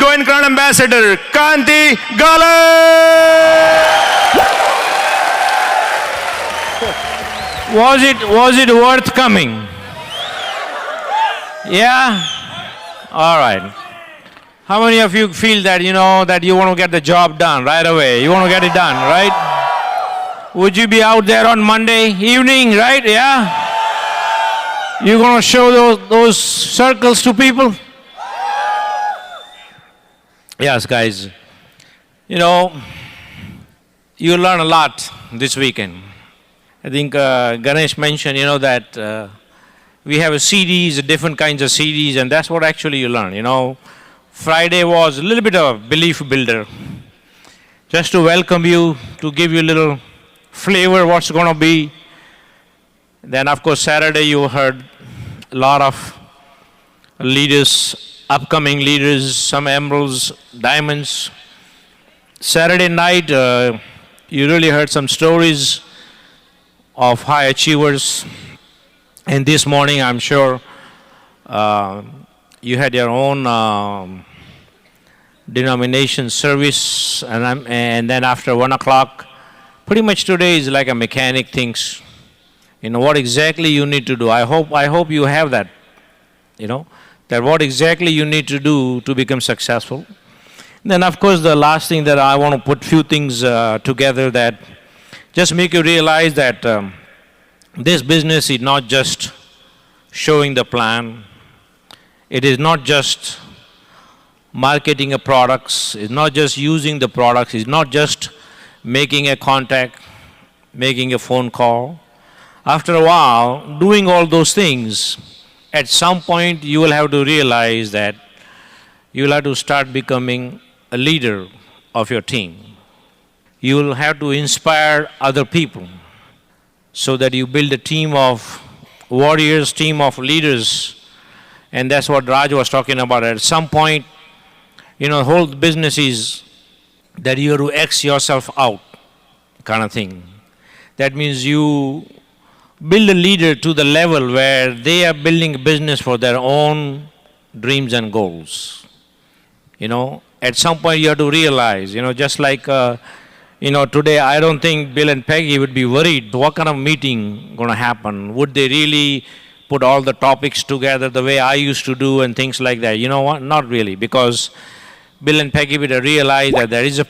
Goenka Crown Ambassador, Kanti Gala. Was it worth coming? Yeah? All right. How many of you feel that, that you want to get the job done right away? You want to get it done, right? Would you be out there on Monday evening, right? Yeah? You going to show those circles to people? Yes, guys. You learn a lot this weekend. I think Ganesh mentioned, that we have CDs, different kinds of CDs, and that's what actually you learn, Friday was a little bit of a belief builder, just to welcome you, to give you a little flavor what's going to be. Then, of course, Saturday you heard a lot of leaders, upcoming leaders, some emeralds, diamonds. Saturday night, you really heard some stories of high achievers. And this morning, I'm sure you had your own denomination service, and then after 1 o'clock, pretty much today is like a mechanic thinks, what exactly you need to do. I hope you have that, that what exactly you need to do to become successful. Then, of course, the last thing that I want to put few things together that just make you realize that this business is not just showing the plan. It is not just marketing a products. It's not just using the products. It's not just making a contact, making a phone call. After a while, doing all those things, at some point you will have to realize that you will have to start becoming a leader of your team. You will have to inspire other people so that you build a team of warriors, team of leaders. And that's what Raj was talking about. At some point, the whole business is that you have to X yourself out kind of thing. That means you build a leader to the level where they are building a business for their own dreams and goals. At some point you have to realize, just like, today I don't think Bill and Peggy would be worried what kind of meeting going to happen. Would they really put all the topics together the way I used to do and things like that? You know what? Not really, because Bill and Peggy would realize that there is a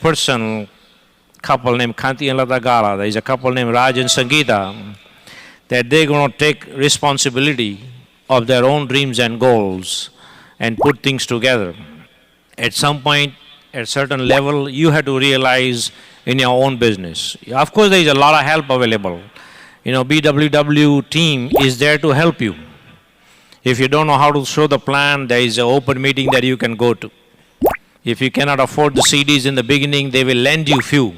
couple named Kanti and Lata Gala, there is a couple named Raj and Sangeeta, that they're going to take responsibility of their own dreams and goals and put things together. At some point, at a certain level, you have to realize in your own business. Of course, there is a lot of help available. BWW team is there to help you. If you don't know how to show the plan, there is an open meeting that you can go to. If you cannot afford the CDs in the beginning, they will lend you few,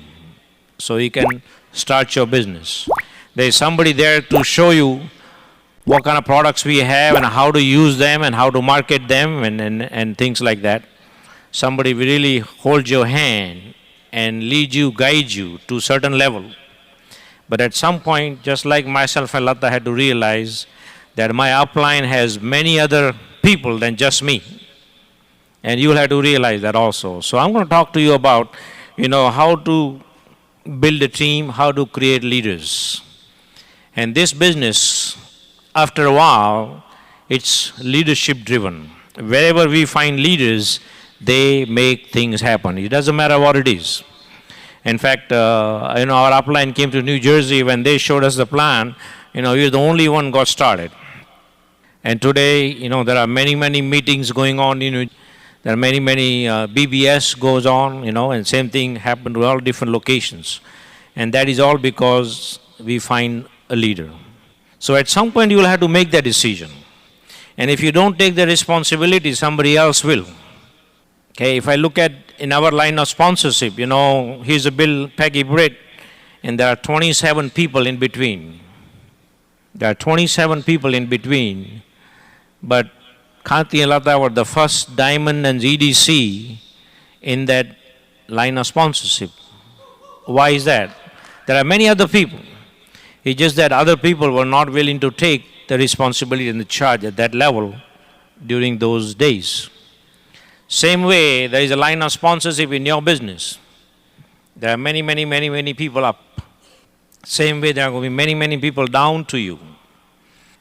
so you can start your business. There is somebody there to show you what kind of products we have and how to use them and how to market them and things like that. Somebody will really hold your hand and lead you, guide you to a certain level. But at some point, just like myself and Lata had to realize that my upline has many other people than just me. And you will have to realize that also. So I'm going to talk to you about, how to build a team, how to create leaders. And this business, after a while, it's leadership driven. Wherever we find leaders, they make things happen. It doesn't matter what it is. In fact, our upline came to New Jersey when they showed us the plan. You're the only one got started. And today, there are many, many meetings going on. There are many, many BBS goes on, and same thing happened to all different locations. And that is all because we find a leader. So at some point, you will have to make that decision. And if you don't take the responsibility, somebody else will. Okay, if I look at in our line of sponsorship, here's a Bill, Peggy, Britt, and there are 27 people in between. There are 27 people in between, but Kanti and Lata were the first diamond and EDC in that line of sponsorship. Why is that? There are many other people. It's just that other people were not willing to take the responsibility and the charge at that level during those days. Same way, there is a line of sponsorship in your business. There are many, many, many, many people up. Same way, there are going to be many, many people down to you.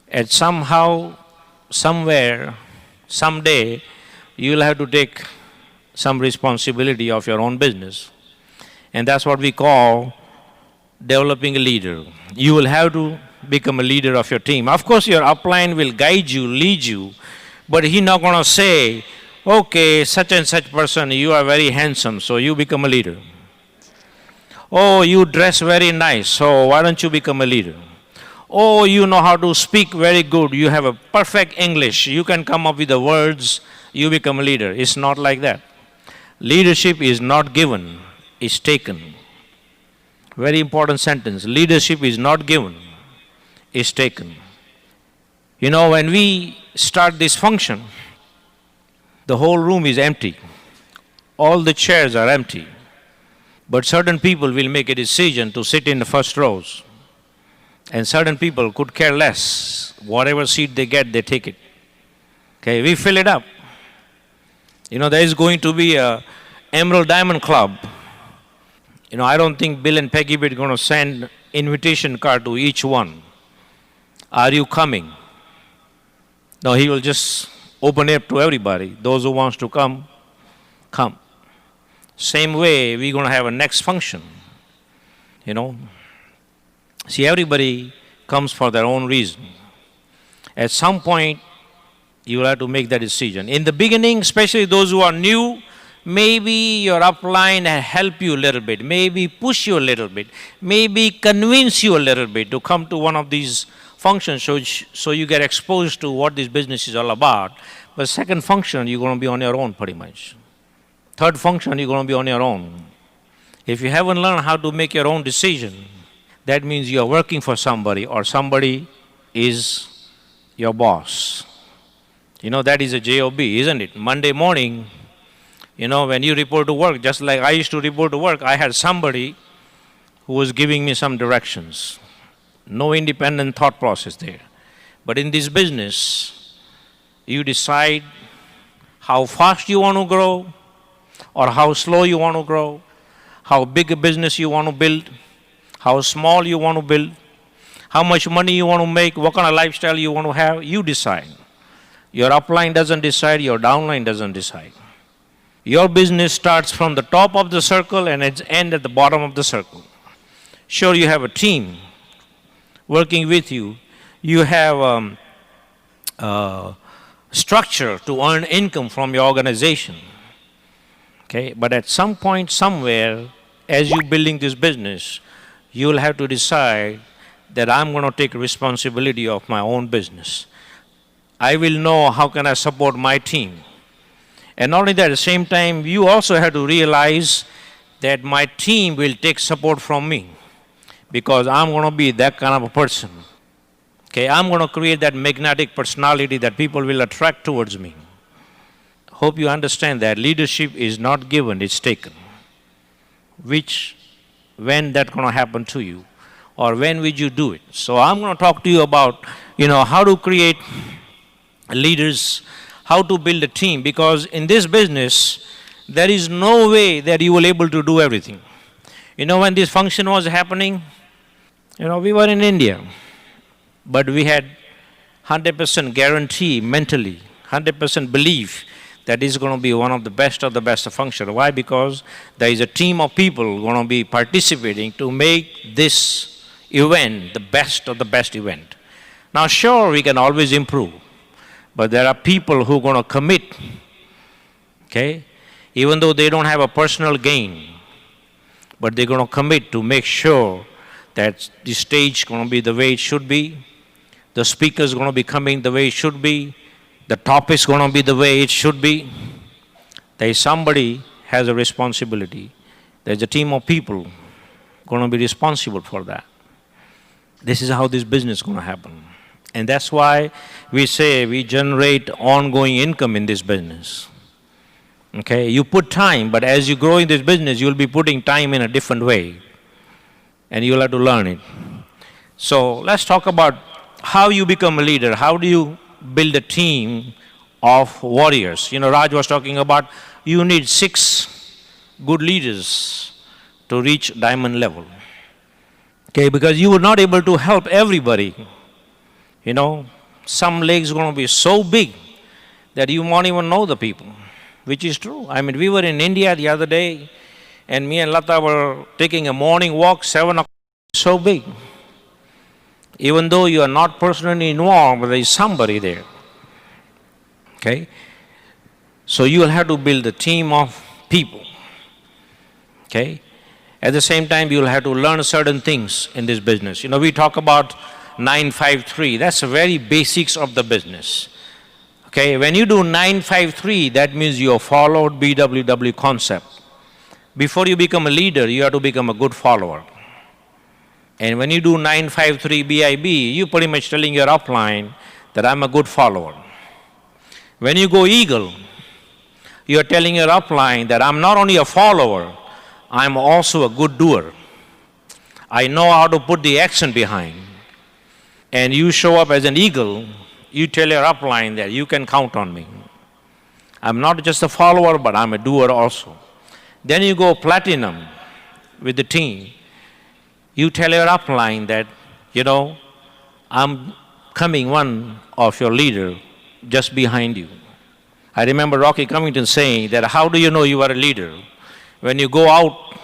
And somehow, somewhere, someday, you'll have to take some responsibility of your own business. And that's what we call developing a leader. You will have to become a leader of your team. Of course, your upline will guide you, lead you, but he's not going to say, okay, such and such person, you are very handsome, so you become a leader. Oh, you dress very nice, so why don't you become a leader? Oh, you know how to speak very good, you have a perfect English, you can come up with the words, you become a leader. It's not like that. Leadership is not given, it's taken. Very important sentence. Leadership is not given, it's taken. You know, when we start this function, the whole room is empty. All the chairs are empty. But certain people will make a decision to sit in the first rows. And certain people could care less. Whatever seat they get, they take it. Okay, we fill it up. You know, there is going to be a Emerald Diamond Club. You know, I don't think Bill and Peggy are going to send invitation card to each one. Are you coming? No, he will just open it up to everybody. Those who wants to come, come. Same way, we're going to have a next function. You know, see, everybody comes for their own reason. At some point, you will have to make that decision. In the beginning, especially those who are new, maybe your upline help you a little bit, maybe push you a little bit, maybe convince you a little bit to come to one of these functions so you get exposed to what this business is all about. But second function, you're going to be on your own pretty much. Third function, you're going to be on your own. If you haven't learned how to make your own decision, that means you are working for somebody or somebody is your boss. You know, that is a job, isn't it? Monday morning, you know, when you report to work, just like I used to report to work, I had somebody who was giving me some directions. No independent thought process there. But in this business, you decide how fast you want to grow or how slow you want to grow, how big a business you want to build, how small you want to build, how much money you want to make, what kind of lifestyle you want to have, you decide. Your upline doesn't decide, your downline doesn't decide. Your business starts from the top of the circle and its ends at the bottom of the circle. Sure, you have a team working with you. You have structure to earn income from your organization. Okay, but at some point, somewhere, as you're building this business, you will have to decide that I'm going to take responsibility of my own business. I will know how can I support my team. And not only that, at the same time, you also have to realize that my team will take support from me because I'm going to be that kind of a person. Okay, I'm going to create that magnetic personality that people will attract towards me. Hope you understand that leadership is not given, it's taken. When that's going to happen to you, or when will you do it? So I'm going to talk to you about, you know, how to create leaders, how to build a team, because in this business, there is no way that you will able to do everything. You know, when this function was happening, you know, we were in India, but we had 100% guarantee mentally, 100% belief that is going to be one of the best function. Why? Because there is a team of people going to be participating to make this event the best of the best event. Now, sure, we can always improve, but there are people who are going to commit, okay, even though they don't have a personal gain, but they're going to commit to make sure that the stage is going to be the way it should be, the speaker is going to be coming the way it should be, the topic is going to be the way it should be. There is somebody has a responsibility. There's a team of people going to be responsible for that. This is how this business is going to happen. And that's why we say we generate ongoing income in this business. Okay, you put time, but as you grow in this business, you'll be putting time in a different way. And you'll have to learn it. So let's talk about how you become a leader. How do you build a team of warriors. You know, Raj was talking about you need 6 good leaders to reach diamond level. Okay, because you were not able to help everybody. You know, some legs are going to be so big that you won't even know the people, which is true. I mean, we were in India the other day, and me and Lata were taking a morning walk, 7 o'clock, so big. Even though you are not personally involved, there is somebody there. Okay? So you will have to build a team of people. Okay? At the same time, you will have to learn certain things in this business. You know, we talk about 953. That's the very basics of the business. Okay? When you do 953, that means you have followed BWW concept. Before you become a leader, you have to become a good follower. And when you do 953 BIB, you're pretty much telling your upline that I'm a good follower. When you go Eagle, you're telling your upline that I'm not only a follower, I'm also a good doer. I know how to put the action behind. And you show up as an eagle, you tell your upline that you can count on me. I'm not just a follower, but I'm a doer also. Then you go platinum with the team. You tell your upline that, you know, I'm coming one of your leader just behind you. I remember Rocky Cummington saying that, how do you know you are a leader? When you go out,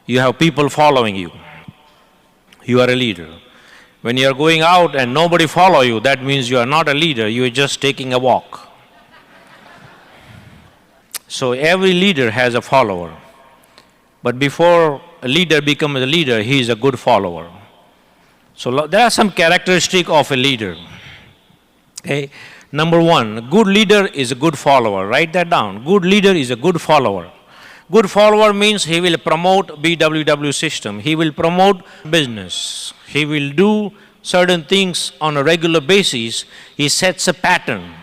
you have people following you. You are a leader. When you are going out and nobody follow you, that means you are not a leader, you are just taking a walk. So every leader has a follower. But before a leader becomes a leader, he is a good follower. So there are some characteristics of a leader. Okay. Number one, a good leader is a good follower. Write that down. Good leader is a good follower. Good follower means he will promote BWW system. He will promote business. He will do certain things on a regular basis. He sets a pattern.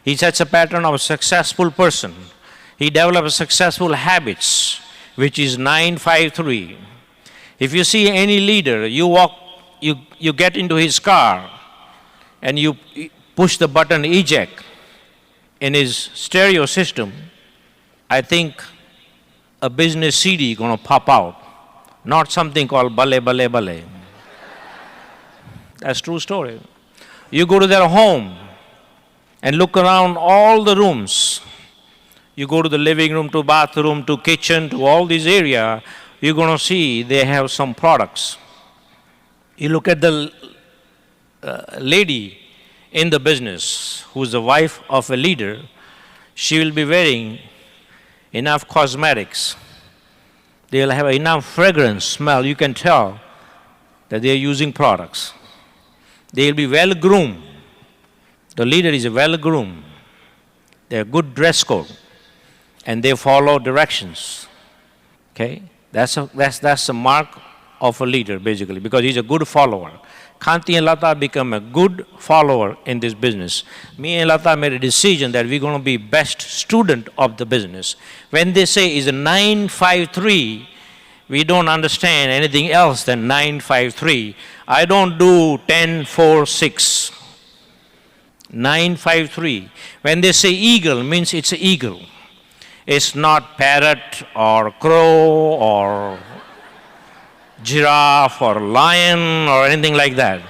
He sets a pattern of a successful person. He develops successful habits, which is 953. If you see any leader, you get into his car and you push the button eject in his stereo system, I think a business CD going to pop out, not something called Bale Bale Bale. That's true story. You go to their home and look around all the rooms. You go to the living room, to bathroom, to kitchen, to all these area, you're going to see they have some products. You look at the lady in the business who's the wife of a leader, she will be wearing enough cosmetics. They'll have enough fragrance smell. You can tell that they're using products. They'll be well groomed. The leader is well groomed. They're good dress code. And they follow directions. Okay? That's the mark of a leader, basically, because he's a good follower. Kanti and Lata become a good follower in this business. Me and Lata made a decision that we're going to be best student of the business. When they say is a 953, we don't understand anything else than 953. I don't do 10, 4, 6. 953. When they say eagle, means it's an eagle. It's not parrot or crow or giraffe or lion or anything like that.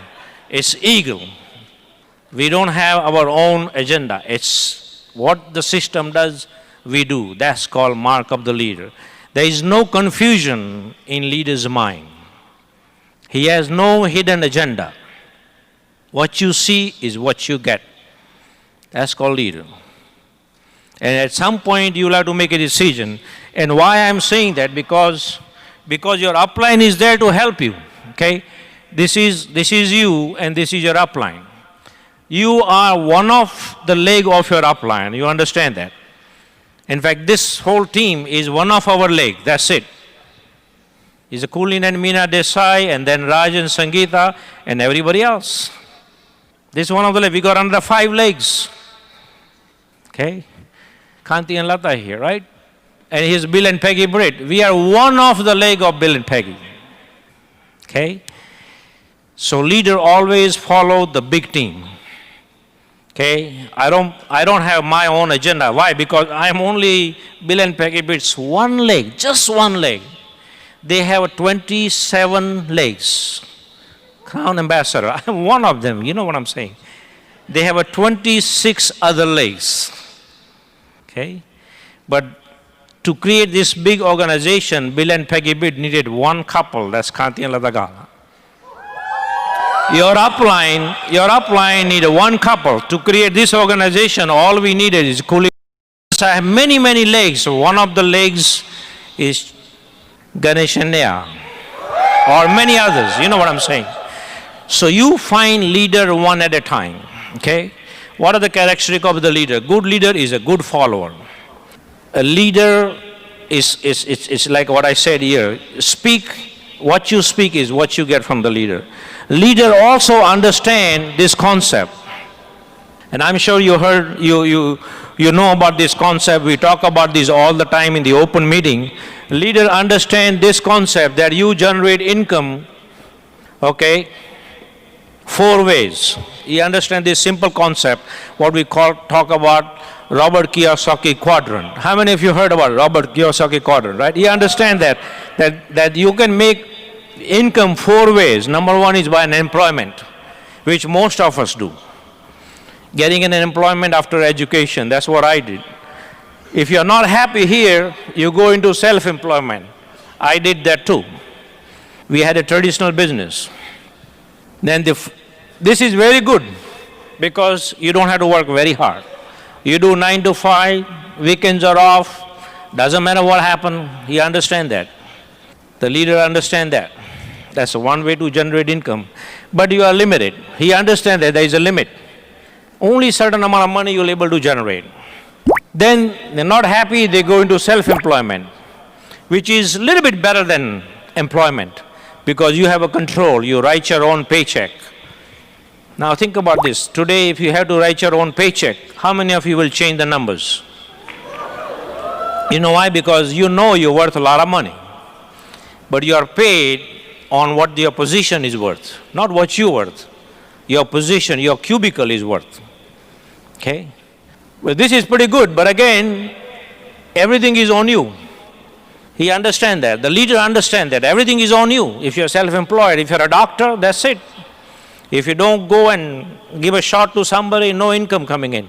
It's eagle. We don't have our own agenda. It's what the system does, we do. That's called mark of the leader. There is no confusion in leader's mind. He has no hidden agenda. What you see is what you get. That's called leader. And at some point you will have to make a decision. And why I'm saying that? Because your upline is there to help you. Okay? This is you and this is your upline. You are one of the leg of your upline. You understand that? In fact, this whole team is one of our leg. That's it. It's a Kulin and Meena Desai, and then Raj and Sangeeta and everybody else. This is one of the legs. We got under 5 legs. Okay? Kanti and Lata here, right? And here's Bill and Peggy Britt. We are one of the leg of Bill and Peggy. Okay? So leader always follow the big team. Okay, I don't have my own agenda. Why? Because I am only Bill and Peggy Bitt's one leg, just one leg. They have 27 legs. Crown Ambassador, I am one of them. You know what I'm saying? They have 26 other legs. Okay, but to create this big organization, Bill and Peggy Bitt needed one couple. That's Kanti and Ladagala. Your upline needed one couple. To create this organization, all we needed is cooling. I have many, many legs. One of the legs is Ganesh and Neha, or many others. You know what I'm saying? So you find leader one at a time. Okay? What are the characteristics of the leader? Good leader is a good follower. A leader is like what I said here. What you speak is what you get from the leader. Leader also understand this concept. And I'm sure you know about this concept. We talk about this all the time in the open meeting. Leader understand this concept that you generate income, okay, 4 ways. You understand this simple concept, what we talk about Robert Kiyosaki quadrant. How many of you heard about Robert Kiyosaki quadrant, right? You understand that you can make income 4 ways. Number 1 is by an employment, which most of us do. Getting an employment after education, that's what I did. If you're not happy here, you go into self-employment. I did that too. We had a traditional business. Then this is very good because you don't have to work very hard. You do 9 to 5, weekends are off, doesn't matter what happened, he understands that. The leader understands that. That's one way to generate income. But you are limited. He understands that there is a limit. Only certain amount of money you're able to generate. Then they're not happy, they go into self-employment, which is a little bit better than employment because you have a control, you write your own paycheck. Now think about this. Today, if you have to write your own paycheck, how many of you will change the numbers? You know why? Because you know you're worth a lot of money. But you are paid on what your position is worth, not what you're worth. Your position, your cubicle is worth. Okay? Well, this is pretty good, but again, everything is on you. He understands that. The leader understands that. Everything is on you. If you're self-employed, if you're a doctor, that's it. If you don't go and give a shot to somebody, no income coming in.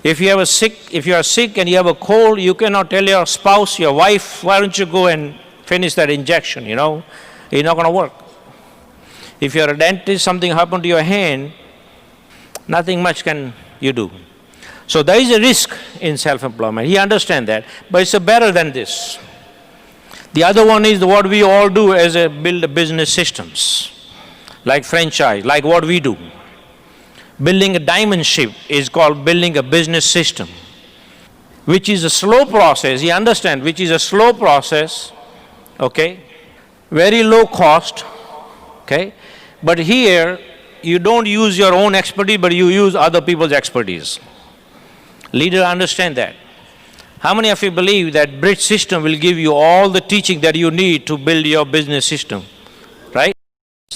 If you are sick and you have a cold, you cannot tell your spouse, your wife, why don't you go and finish that injection, you know? It's not going to work. If you're a dentist, something happened to your hand, nothing much can you do. So there is a risk in self-employment. He understands that, but it's better than this. The other one is what we all do as build business systems, like franchise, like what we do. Building a diamond ship is called building a business system, which is a slow process. He understands, which is a slow process, okay, very low cost, okay. But here, you don't use your own expertise, but you use other people's expertise. Leader understand that. How many of you believe that Bridge system will give you all the teaching that you need to build your business system, right?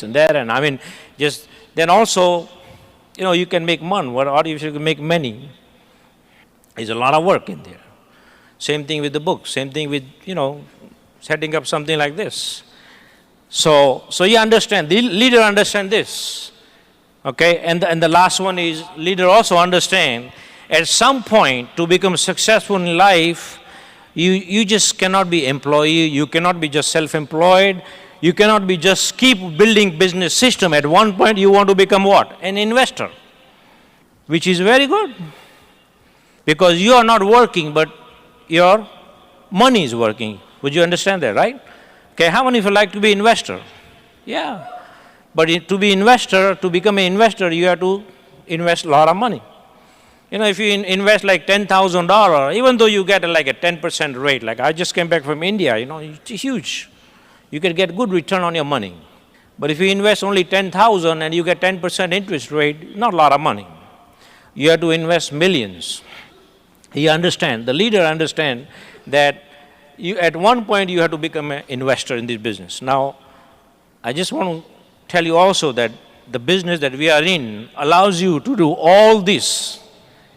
And there, and I mean, just then also, you know, you can make money. Or if you can make many, there's a lot of work in there. Same thing with the book. Same thing with, you know, setting up something like this. So you understand. The leader understand this, okay. And the last one is leader also understand. At some point, to become successful in life, you just cannot be employee. You cannot be just self-employed. You cannot be just keep building business system. At one point, you want to become what? An investor, which is very good. Because you are not working, but your money is working. Would you understand that, right? Okay, how many of you like to be investor? Yeah. But to be investor, to become an investor, you have to invest a lot of money. You know, if you invest like $10,000, even though you get like a 10% rate, like I just came back from India, you know, it's huge. You can get good return on your money. But if you invest only 10,000 and you get 10% interest rate, not a lot of money. You have to invest millions. You understand, the leader understand that at one point you have to become an investor in this business. Now, I just want to tell you also that the business that we are in allows you to do all this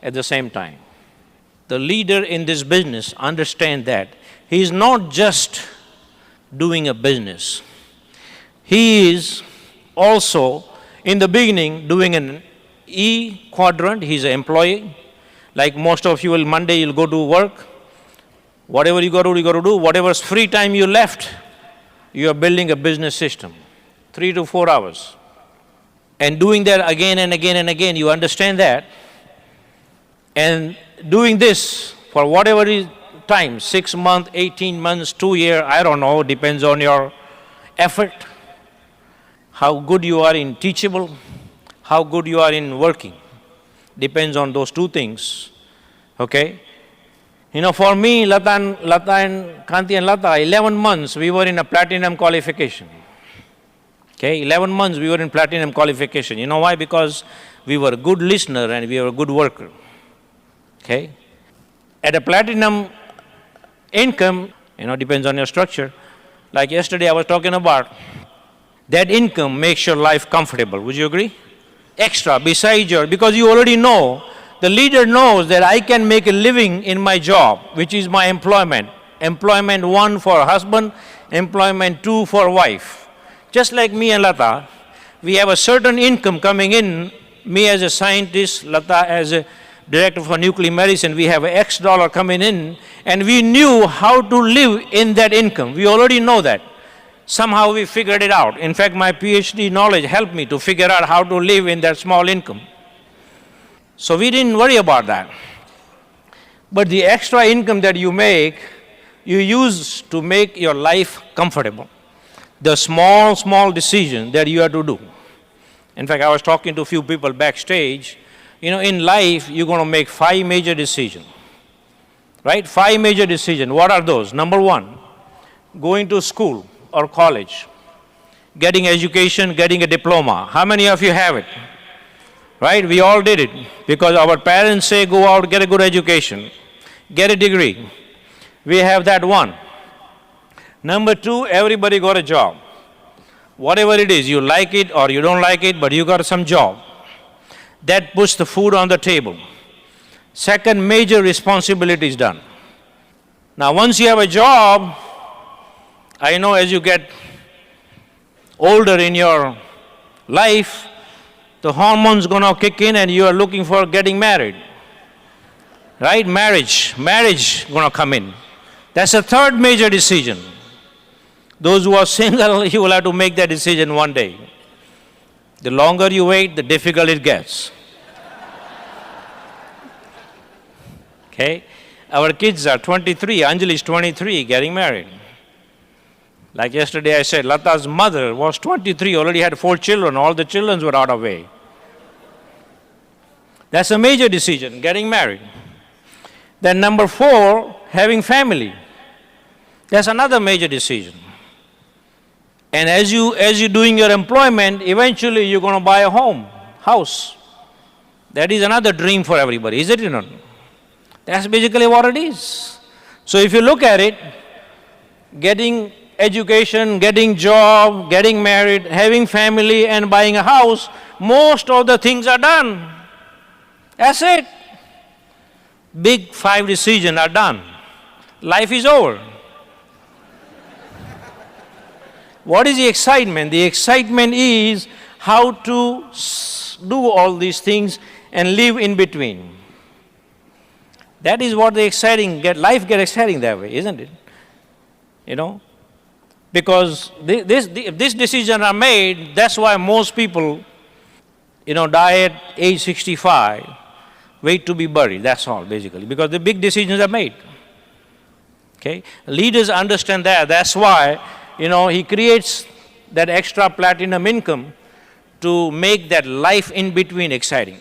at the same time. The leader in this business understands that he is not just doing a business. He is also, in the beginning, doing an E quadrant. He's an employee. Like most of you will, Monday you'll go to work. Whatever you got to do. Whatever's free time you left, you are building a business system. 3 to 4 hours. And doing that again and again and again, you understand that. And doing this for whatever is time, 6 months, 18 months, 2 years, I don't know, depends on your effort, how good you are in teachable, how good you are in working. Depends on those two things, okay? You know, for me, Lata and Kanti and Lata, 11 months we were in a platinum qualification. Okay, 11 months we were in platinum qualification. You know why? Because we were a good listener and we were a good worker. Okay? At a platinum income, you know, depends on your structure. Like yesterday I was talking about, that income makes your life comfortable. Would you agree? Extra, besides your, because you already know, the leader knows that I can make a living in my job, which is my employment. Employment 1 for husband, employment 2 for wife. Just like me and Lata, we have a certain income coming in. Me as a scientist, Lata as a director for nuclear medicine, we have X dollar coming in, and we knew how to live in that income. We already know that. Somehow we figured it out. In fact, my PhD knowledge helped me to figure out how to live in that small income. So we didn't worry about that. But the extra income that you make, you use to make your life comfortable. The small decision that you have to do. In fact, I was talking to a few people backstage. You know, in life, you're going to make 5 major decisions. Right? 5 major decisions. What are those? Number 1, going to school or college, getting education, getting a diploma. How many of you have it? Right? We all did it because our parents say go out, get a good education, get a degree. We have that one. Number 2, everybody got a job. Whatever it is, you like it or you don't like it, but you got some job. That puts the food on the table. Second major responsibility is done. Now once you have a job, I know as you get older in your life, the hormones gonna kick in and you are looking for getting married. Right? Marriage gonna come in. That's a third major decision. Those who are single, you will have to make that decision one day. The longer you wait, the difficult it gets. Okay? Our kids are 23, Anjali is 23, getting married. Like yesterday I said, Lata's mother was 23, already had 4 children, all the children were out of way. That's a major decision, getting married. Then number 4, having family. That's another major decision. And as you're doing your employment, eventually you're going to buy a house. That is another dream for everybody, is it or not? That's basically what it is. So if you look at it, getting education, getting job, getting married, having family and buying a house, most of the things are done. That's it. Big 5 decisions are done. Life is over. What is the excitement? The excitement is how to do all these things and live in between. That is what the exciting, life gets exciting that way, isn't it? You know? Because if these decisions are made, that's why most people, you know, die at age 65, wait to be buried, that's all basically, because the big decisions are made. Okay? Leaders understand that, that's why, you know, he creates that extra platinum income to make that life in between exciting.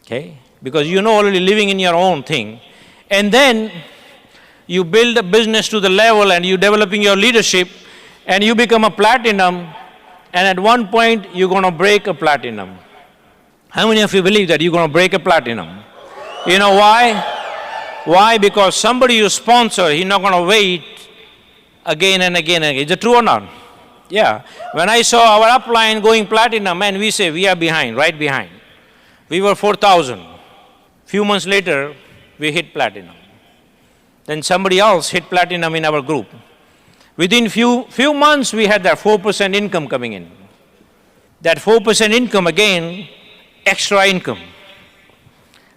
Okay? Because you know already living in your own thing. And then you build a business to the level and you're developing your leadership and you become a platinum, and at one point you're going to break a platinum. How many of you believe that you're going to break a platinum? You know why? Why? Because somebody you sponsor, he's not going to wait again and again and again. Is it true or not? Yeah. When I saw our upline going platinum, and we say we are behind, right behind. We were 4,000. Few months later, we hit platinum. Then somebody else hit platinum in our group. Within few months, we had that 4% income coming in. That 4% income, again, extra income.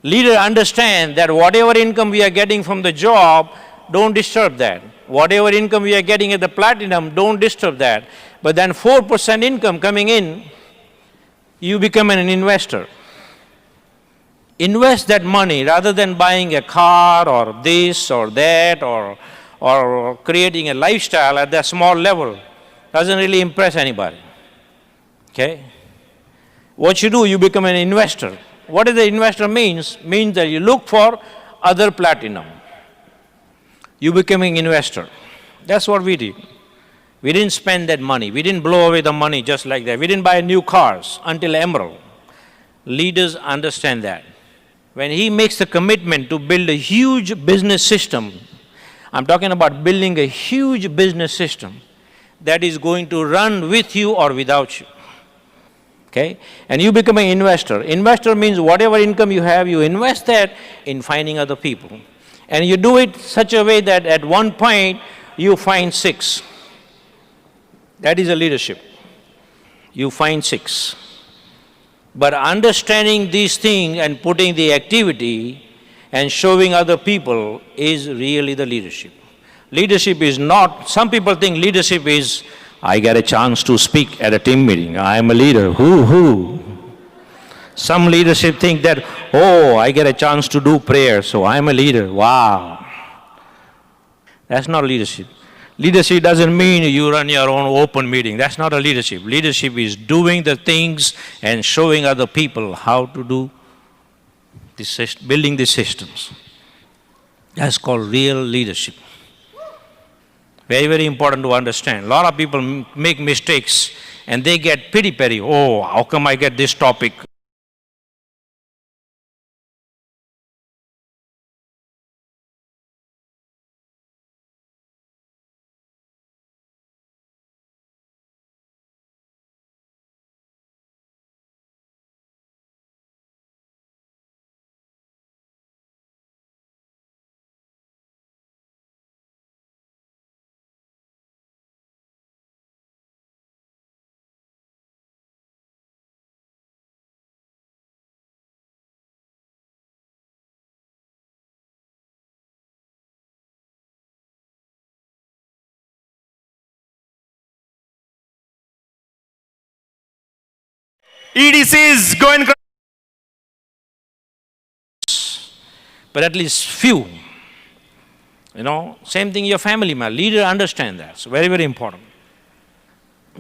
Leader understand that whatever income we are getting from the job, don't disturb that. Whatever income we are getting at the platinum, don't disturb that. But then 4% income coming in, you become an investor. Invest that money rather than buying a car or this or that or creating a lifestyle at that small level. Doesn't really impress anybody. Okay? What you do, you become an investor. What does the investor means? Means that you look for other platinum. You become an investor. That's what we did. We didn't spend that money. We didn't blow away the money just like that. We didn't buy new cars until Emerald. Leaders understand that. When he makes the commitment to build a huge business system, I'm talking about building a huge business system that is going to run with you or without you. Okay? And you become an investor. Investor means whatever income you have, you invest that in finding other people. And you do it such a way that at one point you find 6. That is a leadership. You find 6. But understanding these things and putting the activity and showing other people is really the leadership. Leadership is not, some people think leadership is, I get a chance to speak at a team meeting. I am a leader. Who? Some leadership think that, oh, I get a chance to do prayer, so I am a leader. Wow. That's not leadership. Leadership doesn't mean you run your own open meeting. That's not a leadership. Leadership is doing the things and showing other people how to do this, building the systems. That's called real leadership. Very, very important to understand. A lot of people make mistakes and they get pity-pity. Oh, how come I get this topic? EDCs going. But at least few. Same thing your family man. Leader understand that. So very, very important.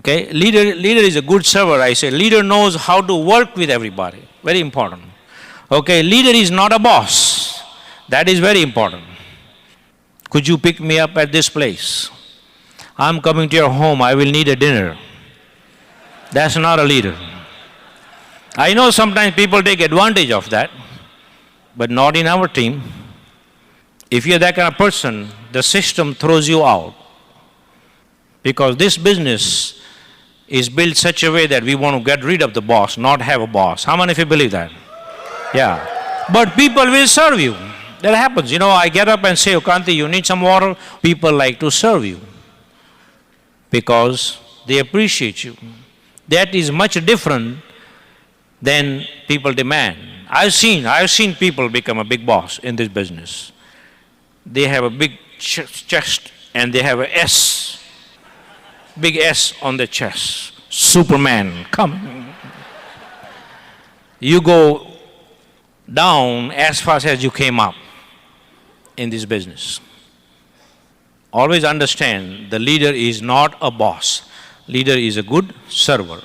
Okay, leader is a good server. I say leader knows how to work with everybody. Very important. Okay, leader is not a boss. That is very important. Could you pick me up at this place? I'm coming to your home. I will need a dinner. That's not a leader. I know sometimes people take advantage of that, but not in our team. If you're that kind of person, the system throws you out. Because this business is built such a way that we want to get rid of the boss, not have a boss. How many of you believe that? Yeah. But people will serve you. That happens. I get up and say, oh, Kanti, you need some water? People like to serve you because they appreciate you. That is much different than people demand. I've seen people become a big boss in this business. They have a big chest and they have a S, big S on the chest. Superman, come. You go down as fast as you came up in this business. Always understand the leader is not a boss. Leader is a good server.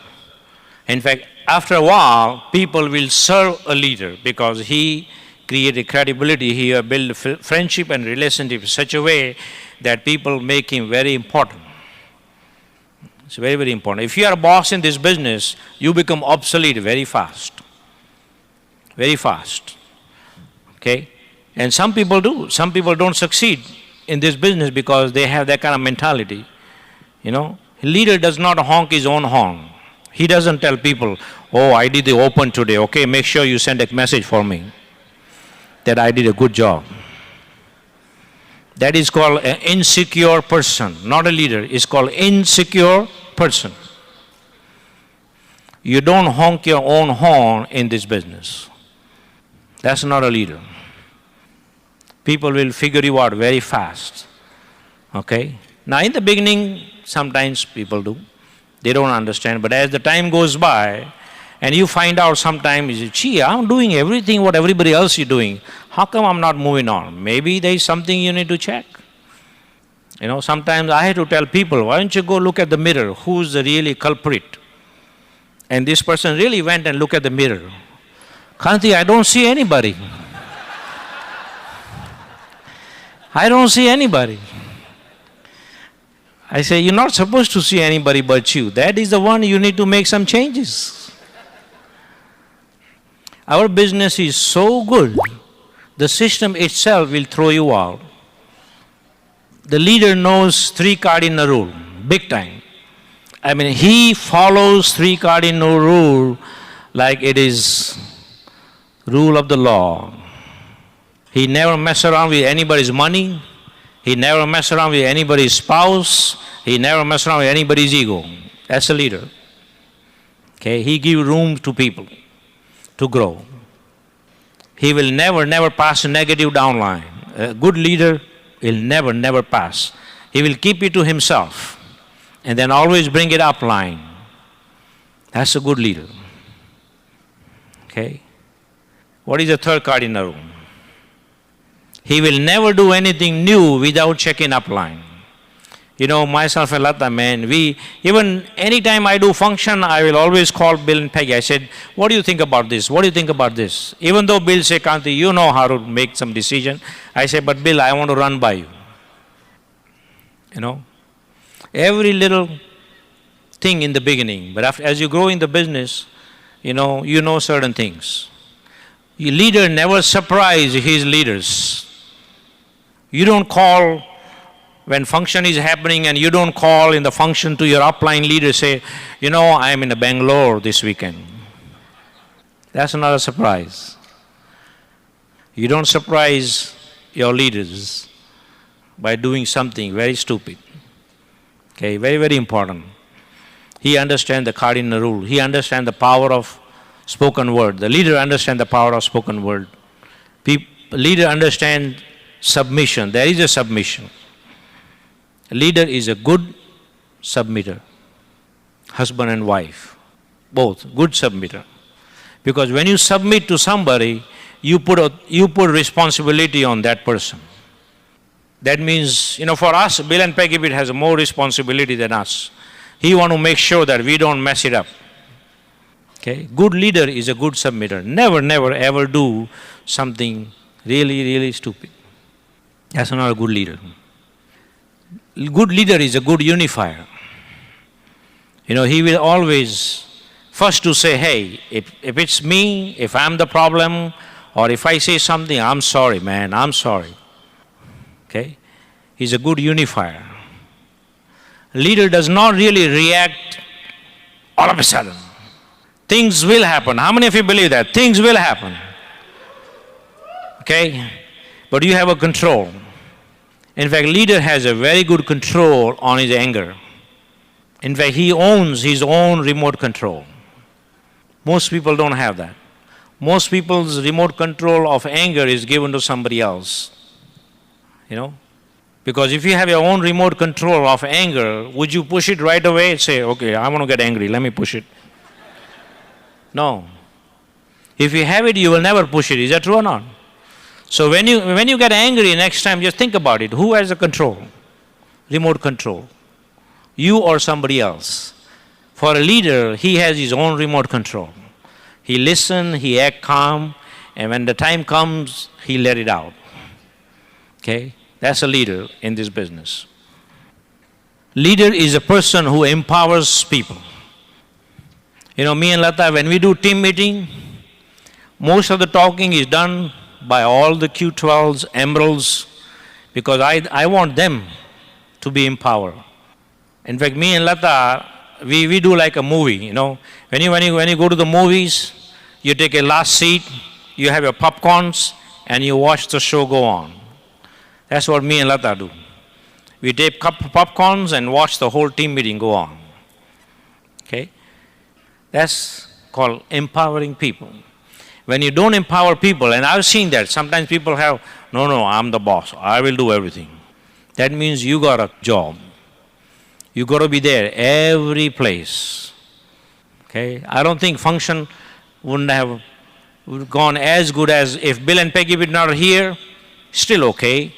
In fact, after a while, people will serve a leader because he created credibility. He built friendship and relationship in such a way that people make him very important. It's very, very important. If you are a boss in this business, you become obsolete very fast. Very fast. Okay? And some people do. Some people don't succeed in this business because they have that kind of mentality. Leader does not honk his own horn. He doesn't tell people, oh, I did the open today. Okay, make sure you send a message for me that I did a good job. That is called an insecure person, not a leader. It's called insecure person. You don't honk your own horn in this business. That's not a leader. People will figure you out very fast. Okay? Now in the beginning, sometimes people do. They don't understand. But as the time goes by, and you find out sometimes, gee, I'm doing everything what everybody else is doing. How come I'm not moving on? Maybe there is something you need to check. You know, sometimes I have to tell people, why don't you go look at the mirror? Who's the really culprit? And this person really went and looked at the mirror. Kanti, I don't see anybody. I don't see anybody. I say, you're not supposed to see anybody but you. That is the one you need to make some changes. Our business is so good, the system itself will throw you out. The leader knows 3 cardinal rule, big time. I mean, he follows 3 cardinal rule like it is rule of the law. He never mess around with anybody's money. He never mess around with anybody's spouse. He never mess around with anybody's ego. That's a leader. Okay, he gives room to people to grow. He will never pass a negative downline. A good leader will never pass. He will keep it to himself and then always bring it upline. That's a good leader. Okay. What is the 3rd cardinal rule? He will never do anything new without checking upline. You know, myself and Lata, man, even anytime I do function, I will always call Bill and Peggy. I said, what do you think about this? What do you think about this? Even though Bill say, Kanti, you know how to make some decision. I say, but Bill, I want to run by you. You know, every little thing in the beginning, but as you grow in the business, you know certain things. Your leader never surprises his leaders. You don't call when function is happening, and you don't call in the function to your upline leader, say, you know, I'm in Bangalore this weekend. That's not a surprise. You don't surprise your leaders by doing something very stupid. Okay, very important. He understands the cardinal rule. He understands the power of spoken word. The leader understands the power of spoken word. Leader understands submission. There is a submission. A leader is a good submitter. Husband and wife, both good submitter. Because when you submit to somebody, you put responsibility on that person. That means, you know, for us, Bill and Peggy Pitt has more responsibility than us. He want to make sure that we don't mess it up. Okay? Good leader is a good submitter. Never ever do something really stupid. That's not a good leader. Good leader is a good unifier. You know, he will always first to say, hey, if it's me, if I'm the problem, or if I say something, I'm sorry, man, I'm sorry. Okay? He's a good unifier. Leader does not really react all of a sudden. Things will happen. How many of you believe that? Things will happen. Okay? But you have a control. In fact, leader has a very good control on his anger. In fact, he owns his own remote control. Most people don't have that. Most people's remote control of anger is given to somebody else. You know? Because if you have your own remote control of anger, would you push it right away and say, okay, I want to get angry, let me push it? No. If you have it, you will never push it. Is that true or not? So when you get angry next time, just think about it. Who has the control? Remote control. You or somebody else. For a leader, he has his own remote control. He listens, he acts calm, and when the time comes, he let it out. Okay? That's a leader in this business. Leader is a person who empowers people. You know, me and Lata, when we do team meeting, most of the talking is done by all the Q12s, emeralds, because I want them to be empowered. In fact, me and Lata, we do like a movie, you know. When you go to the movies, you take a last seat, you have your popcorns, and you watch the show go on. That's what me and Lata do. We take popcorns and watch the whole team meeting go on. Okay? That's called empowering people. When you don't empower people, and I've seen that, sometimes people have, no, I'm the boss, I will do everything. That means you got a job. You got to be there every place. Okay? I don't think function wouldn't have gone as good as if Bill and Peggy were not here, still okay.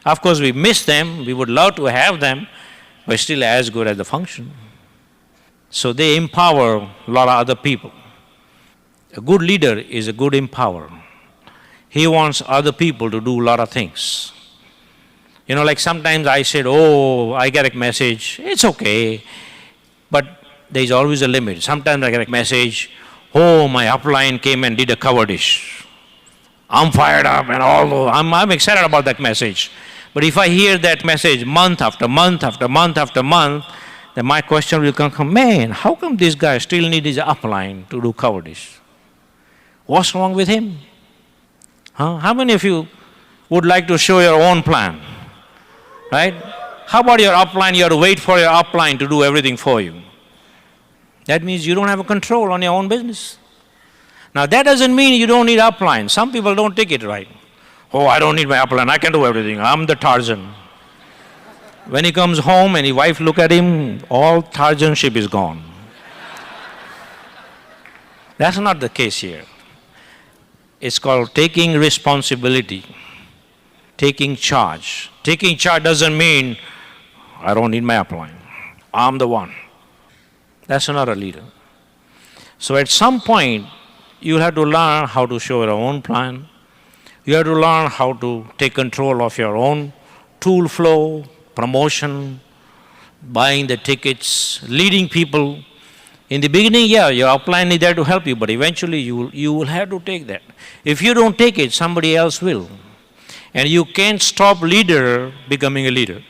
Of course, we miss them, we would love to have them, but still as good as the function. So they empower a lot of other people. A good leader is a good empowerer. He wants other people to do a lot of things. You know, like sometimes I said, oh, I get a message, it's okay, but there's always a limit. Sometimes I get a message, oh, my upline came and did a cover dish. I'm fired up and all, I'm excited about that message. But if I hear that message month after month after month after month, then my question will come, man, how come this guy still needs his upline to do cover dish? What's wrong with him? Huh? How many of you would like to show your own plan? Right? How about your upline? You have to wait for your upline to do everything for you. That means you don't have a control on your own business. Now that doesn't mean you don't need upline. Some people don't take it right. Oh, I don't need my upline, I can do everything, I'm the Tarzan. When he comes home and his wife look at him, all Tarzanship is gone. That's not the case here. It's called taking responsibility, taking charge. Taking charge doesn't mean, I don't need my upline, I'm the one. That's not a leader. So at some point, you'll have to learn how to show your own plan. You have to learn how to take control of your own tool flow, promotion, buying the tickets, leading people. In the beginning, yeah, your upline is there to help you, but eventually you will have to take that. If you don't take it, somebody else will. And you can't stop leader becoming a leader.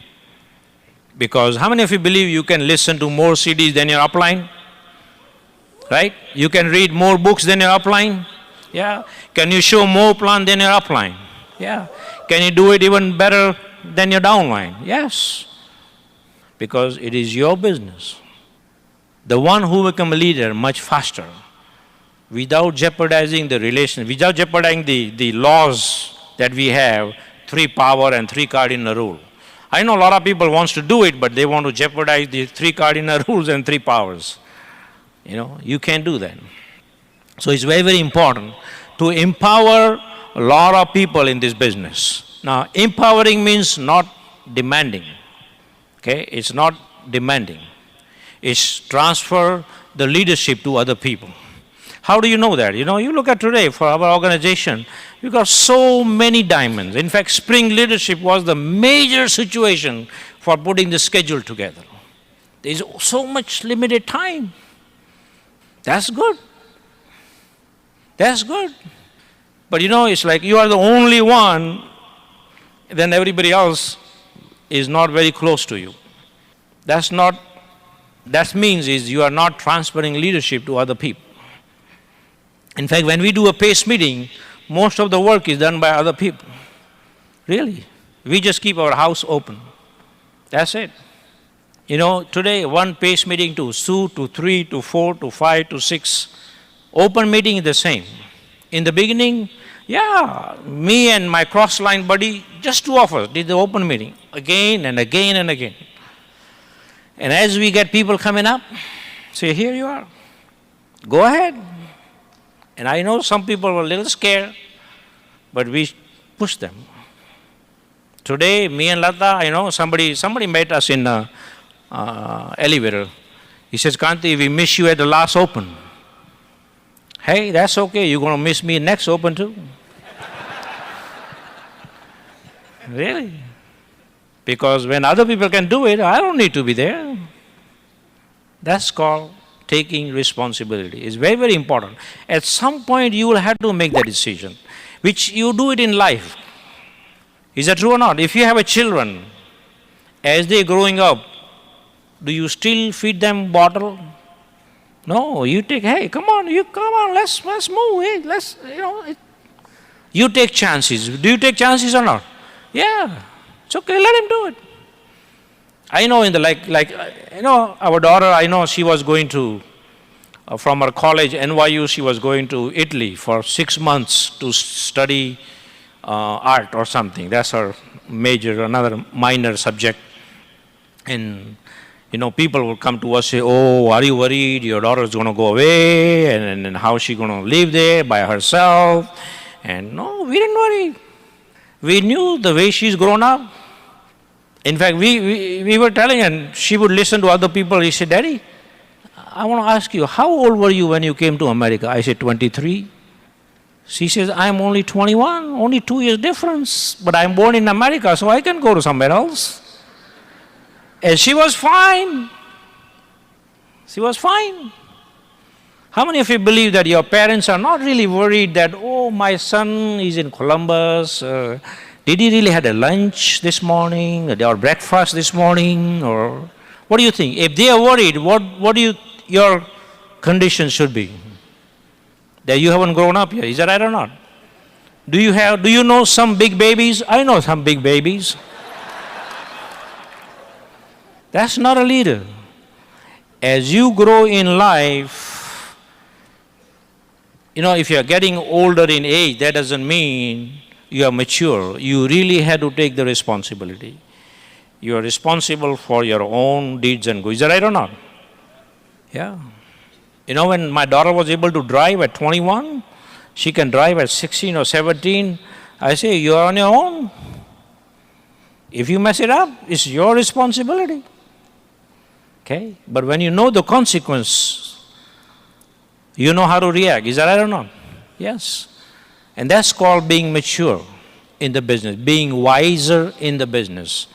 Because how many of you believe you can listen to more CDs than your upline? Right? You can read more books than your upline? Yeah. Can you show more plan than your upline? Yeah. Can you do it even better than your downline? Yes. Because it is your business. The one who become a leader much faster, without jeopardizing the relation, without jeopardizing the laws that we have, 3 power and 3 cardinal rule. I know a lot of people wants to do it, but they want to jeopardize the 3 cardinal rules and 3 powers. You know, you can't do that. So it's very, very important to empower a lot of people in this business. Now, empowering means not demanding. Okay, it's not demanding. It's transfer the leadership to other people. How do you know that? You know, you look at today for our organization, we got so many diamonds. In fact, spring leadership was the major situation for putting the schedule together. There's so much limited time. That's good. That's good. But you know, it's like you are the only one, then everybody else is not very close to you. That means is you are not transferring leadership to other people. In fact, when we do a PACE meeting, most of the work is done by other people. Really. We just keep our house open. That's it. You know, today 1 PACE meeting to 2 to 3 to 4 to 5 to 6. Open meeting is the same. In the beginning, yeah, me and my cross-line buddy, just 2 of us did the open meeting again and again and again. And as we get people coming up, say, here you are. Go ahead. And I know some people were a little scared, but we pushed them. Today, me and Lata, you know, somebody met us in the elevator. He says, Kanti, we miss you at the last open. Hey, that's okay. You're going to miss me next open too. Really? Because when other people can do it, I don't need to be there. That's called taking responsibility. It's very, very important. At some point, you will have to make that decision, which you do it in life. Is that true or not? If you have a children, as they're growing up, Do you still feed them bottle? No, you take, hey, come on, let's move, hey, you take chances. Do you take chances or not? Yeah, it's okay, let him do it. I know our daughter, I know she was going to, from her college, NYU, she was going to Italy for 6 months to study art or something. That's her major, another minor subject. And people will come to us say, oh, are you worried your daughter is going to go away, and how is she going to live there by herself? And no, we didn't worry. We knew the way she's grown up. In fact, we were telling her, she would listen to other people. She said, Daddy, I want to ask you, how old were you when you came to America? I said, 23. She says, I'm only 21, only 2 years difference. But I'm born in America, so I can go to somewhere else. And she was fine. She was fine. How many of you believe that your parents are not really worried that, oh, my son is in Columbus, did he really had a lunch this morning, or breakfast this morning, or what do you think? If they are worried, what do your condition should be? That you haven't grown up yet. Is that right or not? Do you know some big babies? I know some big babies. That's not a leader. As you grow in life, if you're getting older in age, that doesn't mean you are mature. You really have to take the responsibility. You are responsible for your own deeds and goods. Is that right or not? Yeah. When my daughter was able to drive at 21, she can drive at 16 or 17. I say, you're on your own. If you mess it up, it's your responsibility. Okay? But when you know the consequence, you know how to react. Is that right or not? Yes. And that's called being mature in the business, being wiser in the business,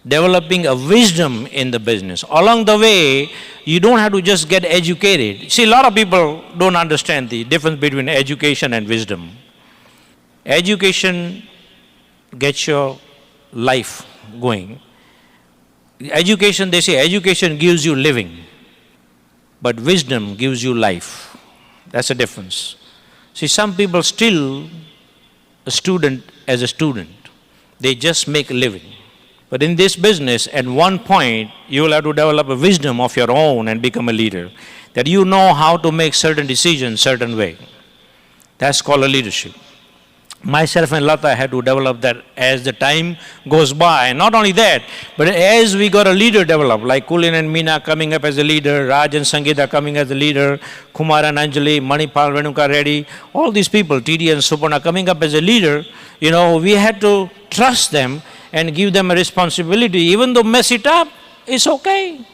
developing a wisdom in the business. Along the way, you don't have to just get educated. See, a lot of people don't understand the difference between education and wisdom. Education gets your life going. Education, they say, education gives you living, but wisdom gives you life. That's the difference. See, some people still a student as a student. They just make a living. But in this business, at one point, you will have to develop a wisdom of your own and become a leader. That you know how to make certain decisions certain way. That's called a leadership. Myself and Lata had to develop that as the time goes by. Not only that, but as we got a leader develop, like Kulin and Meena coming up as a leader, Raj and Sangeeta coming as a leader, Kumar and Anjali, Manipal, Renuka Reddy, all these people, TD and Suparna coming up as a leader, we had to trust them and give them a responsibility. Even though mess it up, it's okay.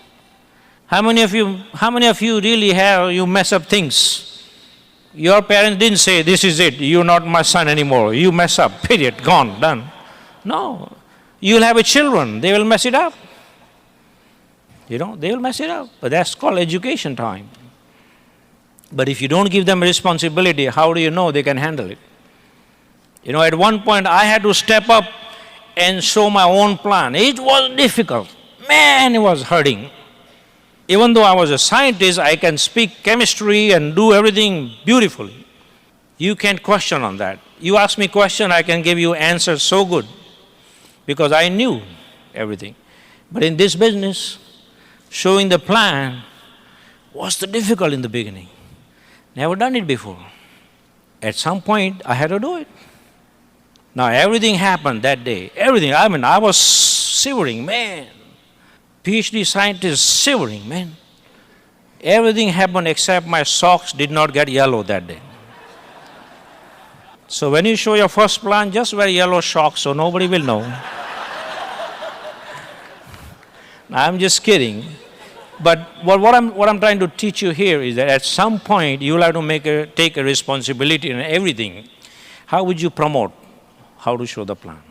How many of you really you mess up things? Your parents didn't say, this is it, you're not my son anymore. You mess up, period, gone, done. No. You'll have a children, they will mess it up. They will mess it up. But that's called education time. But if you don't give them a responsibility, how do you know they can handle it? At one point I had to step up and show my own plan. It was difficult. Man, it was hurting. Even though I was a scientist, I can speak chemistry and do everything beautifully. You can't question on that. You ask me a question, I can give you answers so good because I knew everything. But in this business, showing the plan was the difficult in the beginning. Never done it before. At some point, I had to do it. Now, everything happened that day. Everything. I was shivering, man. PhD scientist shivering, man. Everything happened except my socks did not get yellow that day. So when you show your first plan, just wear yellow socks so nobody will know. I'm just kidding. But what I'm trying to teach you here is that at some point you will have to take a responsibility in everything. How would you promote? How to show the plan?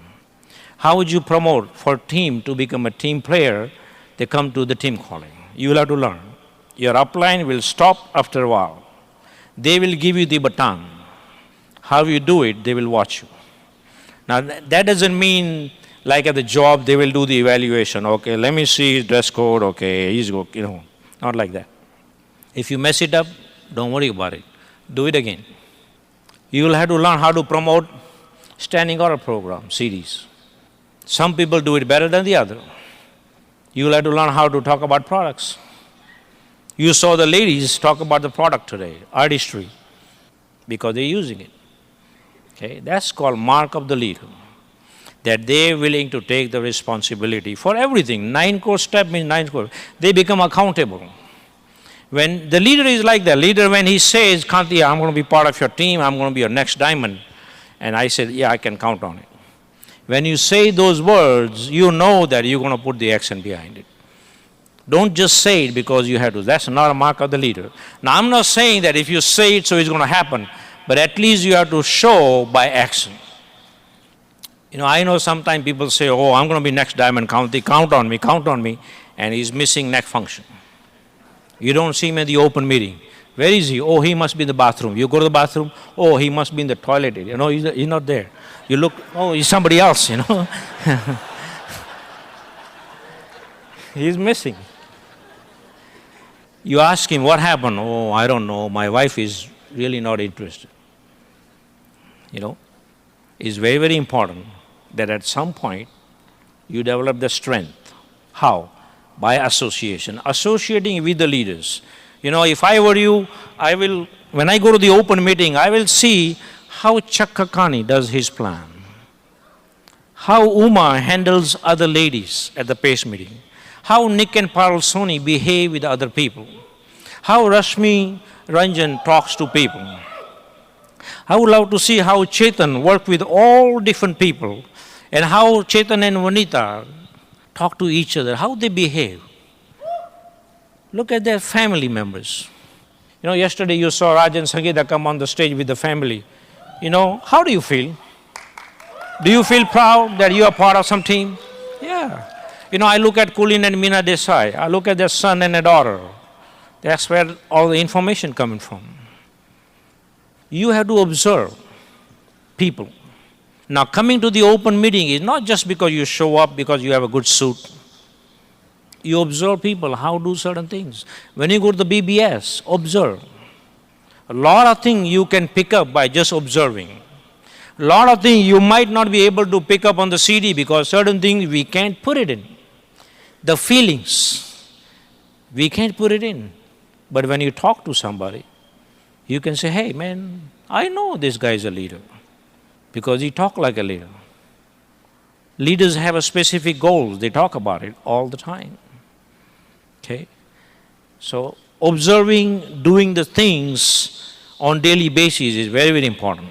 How would you promote for a team to become a team player? They come to the team calling. You will have to learn. Your upline will stop after a while. They will give you the baton. How you do it, they will watch you. Now, that doesn't mean Like at the job, they will do the evaluation. Okay, let me see his dress code. Okay, he's go. Not like that. If you mess it up, don't worry about it. Do it again. You will have to learn how to promote standing order program, CDs. Some people do it better than the other. You will have to learn how to talk about products. You saw the ladies talk about the product today, artistry, because they're using it. Okay, that's called mark of the leader, that they're willing to take the responsibility for everything. 9 core step means 9 core. They become accountable. When the leader is like that, leader when he says, Kanti, I'm going to be part of your team, I'm going to be your next diamond, and I said, yeah, I can count on it. When you say those words, you know that you're going to put the action behind it. Don't just say it because you have to. That's not a mark of the leader. Now, I'm not saying that if you say it, so it's going to happen, but at least you have to show by action. I know sometimes people say, oh, I'm going to be next diamond, Kanti, count on me, and he's missing neck function. You don't see him in the open meeting. Where is he? Oh, he must be in the bathroom. You go to the bathroom, oh, he must be in the toilet area. He's not there. You look, oh, he's somebody else, He's missing. You ask him, what happened? Oh, I don't know. My wife is really not interested. It's very, very important that at some point you develop the strength. How? By association. Associating with the leaders. If I were you, when I go to the open meeting, I will see how Chakkakani does his plan, how Uma handles other ladies at the PACE meeting, how Nick and Parul Soni behave with other people, how Rashmi Ranjan talks to people. I would love to see how Chetan work with all different people and how Chetan and Vanita talk to each other, how they behave. Look at their family members. Yesterday you saw Raj and Sangeeta come on the stage with the family. How do you feel? Do you feel proud that you are part of some team? Yeah. I look at Kulin and Meena Desai. I look at their son and a daughter. That's where all the information coming from. You have to observe people. Now, coming to the open meeting is not just because you show up because you have a good suit. You observe people, how do certain things. When you go to the BBS, observe. A lot of things you can pick up by just observing. A lot of things you might not be able to pick up on the CD because certain things we can't put it in. The feelings, we can't put it in. But when you talk to somebody, you can say, hey man, I know this guy is a leader because he talks like a leader. Leaders have a specific goal. They talk about it all the time. Okay? So observing, doing the things on daily basis is very, very important.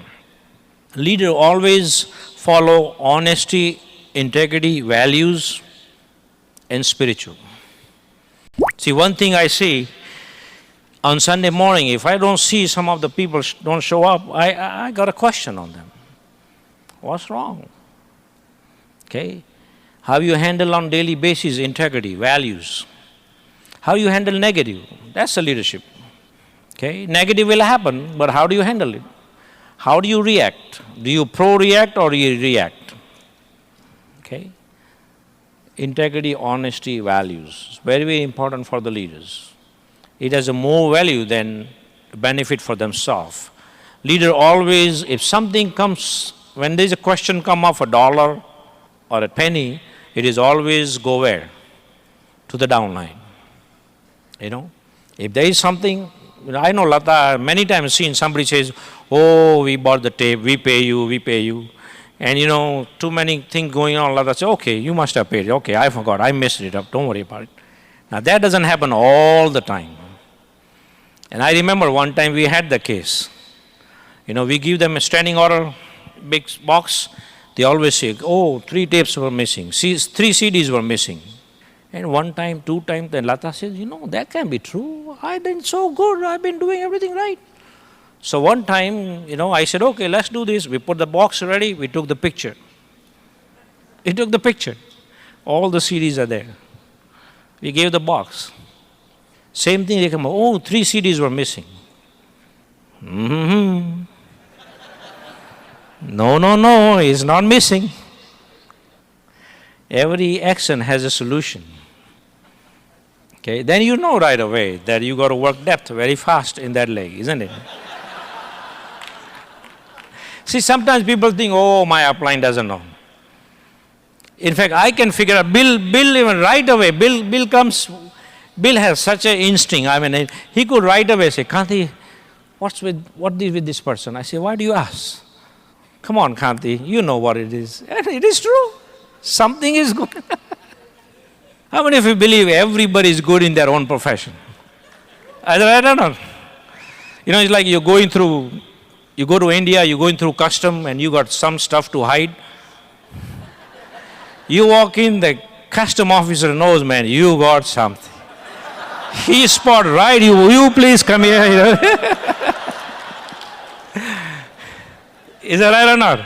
Leader always follow honesty, integrity, values, and spiritual. See, one thing I see on Sunday morning, if I don't see some of the people don't show up, I got a question on them. What's wrong? Okay? How you handle on daily basis integrity, values. How you handle negative, that's the leadership. Okay? Negative will happen, but how do you handle it? How do you react? Do you pro-react or you react? Okay? Integrity, honesty, values. It's very, very important for the leaders. It has a more value than benefit for themselves. Leader always, if something comes, when there's a question come of $1 or a penny, it is always go where? To the downline. If there is something, I know Lata, many times seen somebody says, oh, we bought the tape, we pay you. And too many things going on, Lata says, okay, you must have paid. Okay, I forgot, I messed it up, don't worry about it. Now that doesn't happen all the time. And I remember one time we had the case. We give them a standing order, big box. They always say, oh, 3 tapes were missing, 3 CDs were missing. And one time, 2 times, then Lata says, that can't be true. I did so good, I've been doing everything right. So one time, I said, okay, let's do this. We put the box ready, we took the picture. We took the picture. All the CDs are there. We gave the box. Same thing, they come, oh, 3 CDs were missing. No, it's not missing. Every action has a solution. Okay, then you know right away that you got to work depth very fast in that leg, isn't it? See, sometimes people think, oh, my upline doesn't know. In fact, I can figure out, Bill even right away, Bill has such an instinct. I mean, he could right away say, Kanti, what is with this person? I say, why do you ask? Come on, Kanti, you know what it is. And it is true. Something is good. How many of you believe everybody is good in their own profession? I don't know. You know, it's like you go to India, you're going through custom and you got some stuff to hide. You walk in, the custom officer knows, man, you got something. He spot right, you please come here. Is that right or not?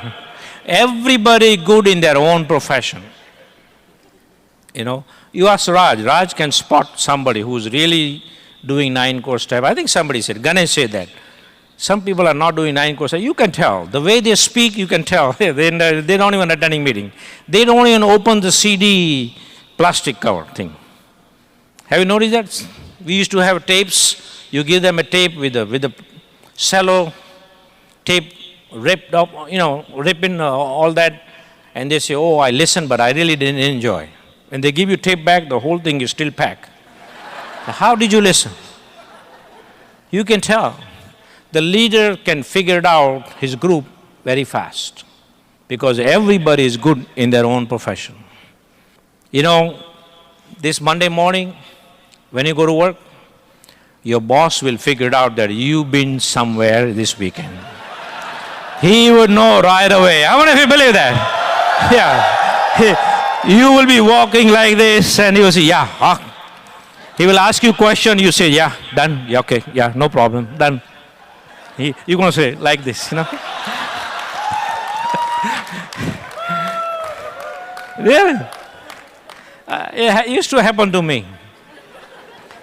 Everybody good in their own profession. You know, you ask Raj. Raj can spot somebody who's really doing 9-course type. I think somebody said, Ganesh said that. Some people are not doing 9-course. You can tell. The way they speak, you can tell. They don't even attending meeting. They don't even open the CD plastic cover thing. Have you noticed that? We used to have tapes. You give them a tape with a cello tape ripped up, ripping all that. And they say, oh, I listened, but I really didn't enjoy. When they give you tape back, the whole thing is still packed. How did you listen? You can tell. The leader can figure it out, his group, very fast. Because everybody is good in their own profession. You know, this Monday morning, when you go to work, your boss will figure it out that you've been somewhere this weekend. He would know right away. How many of you believe that? Yeah. You will be walking like this and he will say, yeah. He will ask you a question, you say, yeah, done. Yeah, okay, yeah, no problem, done. You're going to say like this, Really? It used to happen to me.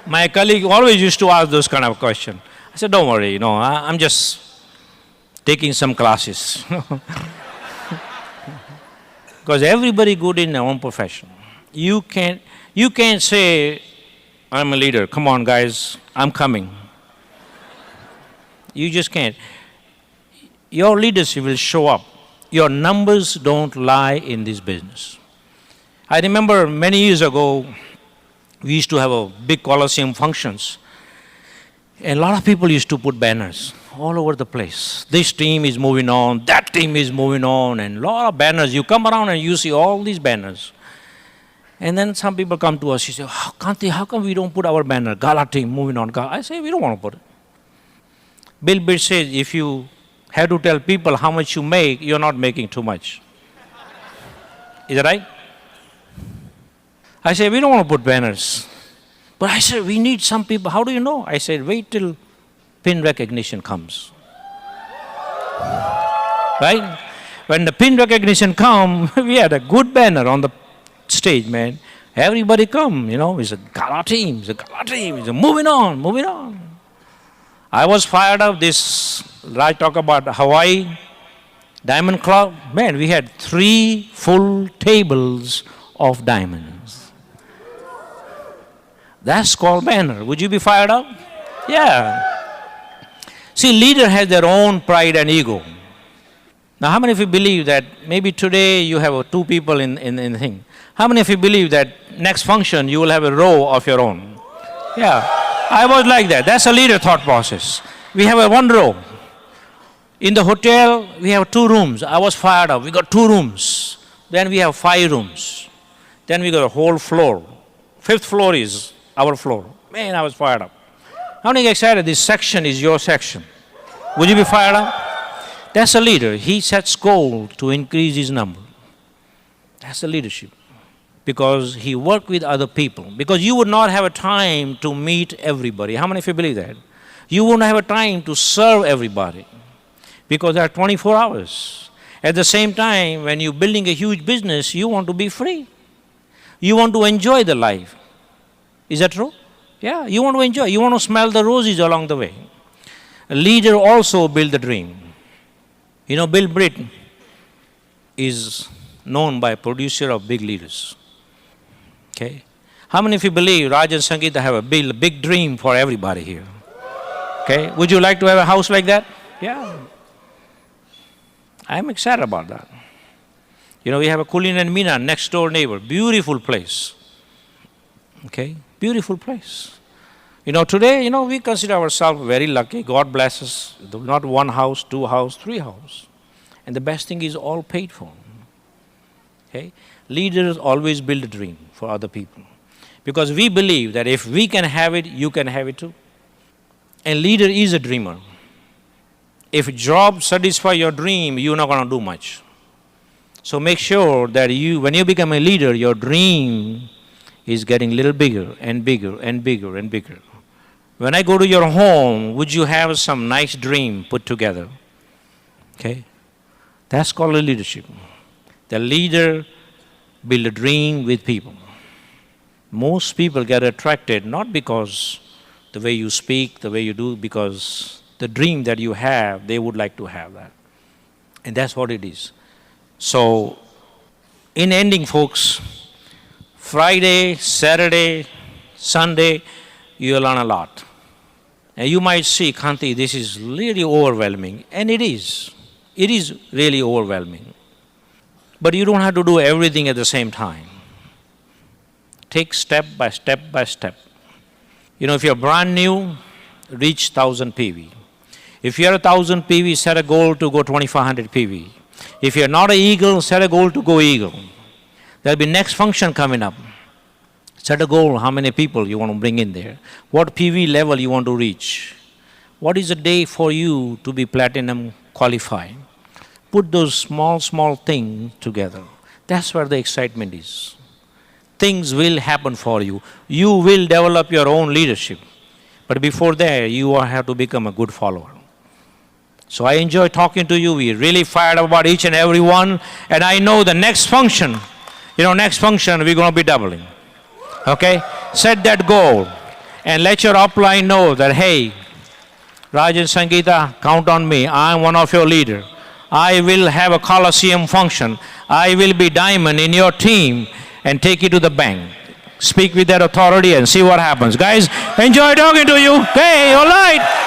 My colleague always used to ask those kind of questions. I said, don't worry, I'm just taking some classes. Because everybody good in their own profession. You can't say, I'm a leader, come on guys, I'm coming. You just can't. Your leadership will show up. Your numbers don't lie in this business. I remember many years ago, we used to have a big Colosseum functions. And a lot of people used to put banners all over the place. This team is moving on, that team is moving on, and a lot of banners. You come around and you see all these banners. And then some people come to us, you say, Kanti, how come we don't put our banner, Gala team moving on? I say, we don't want to put it. Bill Gates says, if you have to tell people how much you make, you're not making too much. Is that right? I say, we don't want to put banners. But I said, we need some people. How do you know? I said, wait till pin recognition comes. Right? When the pin recognition comes, we had a good banner on the stage, man. Everybody come, it's a Gala team, it's a moving on. I was fired up. Raj talk about Hawaii Diamond Club. Man, we had 3 full tables of diamonds. That's called banner. Would you be fired up? Yeah. See, leader has their own pride and ego. Now, how many of you believe that maybe today you have 2 people in the thing? How many of you believe that next function you will have a row of your own? Yeah. I was like that. That's a leader thought process. We have 1 row. In the hotel, we have 2 rooms. I was fired up. We got 2 rooms. Then we have 5 rooms. Then we got a whole floor. 5th floor is our floor. Man, I was fired up. How many excited? This section is your section. Would you be fired up? That's a leader. He sets goal to increase his number. That's the leadership. Because he worked with other people. Because you would not have a time to meet everybody. How many of you believe that? You wouldn't have a time to serve everybody. Because there are 24 hours. At the same time, when you're building a huge business, you want to be free. You want to enjoy the life. Is that true? Yeah, you want to enjoy. You want to smell the roses along the way. A leader also builds the dream. Bill Britt is known by producer of big leaders. Okay? How many of you believe Raj and Sangeeta have a big dream for everybody here? Okay? Would you like to have a house like that? Yeah. I'm excited about that. You know, we have a Kulin and Meena, next door neighbor. Beautiful place. Okay? Beautiful place. You know, today, we consider ourselves very lucky. God bless us. Not one house, two house, three house. And the best thing is all paid for. Okay? Leaders always build a dream for other people. Because we believe that if we can have it, you can have it too. And leader is a dreamer. If job satisfy your dream, you're not going to do much. So make sure that when you become a leader, your dream is getting a little bigger and bigger and bigger and bigger. When I go to your home, would you have some nice dream put together? Okay? That's called leadership. The leader build a dream with people. Most people get attracted not because the way you speak, the way you do, because the dream that you have, they would like to have that. And that's what it is. So, in ending, folks, Friday, Saturday, Sunday, you'll learn a lot. And you might see, Kanti, this is really overwhelming. And it is. It is really overwhelming. But you don't have to do everything at the same time. Take step by step by step. If you're brand new, reach 1000 PV. If you're 1000 PV, set a goal to go 2500 PV. If you're not an eagle, set a goal to go eagle. There'll be next function coming up. Set a goal, how many people you want to bring in there. What PV level you want to reach. What is a day for you to be platinum qualified? Put those small things together. That's where the excitement is. Things will happen for you. You will develop your own leadership. But before that, you have to become a good follower. So I enjoy talking to you. We're really fired about each and every one. And I know the next function, we're going to be doubling. Okay? Set that goal. And let your upline know that, hey, Raj and Sangeeta, count on me. I'm one of your leaders. I will have a Colosseum function. I will be diamond in your team and take you to the bank. Speak with that authority and see what happens. Guys, enjoy talking to you. Okay, all right.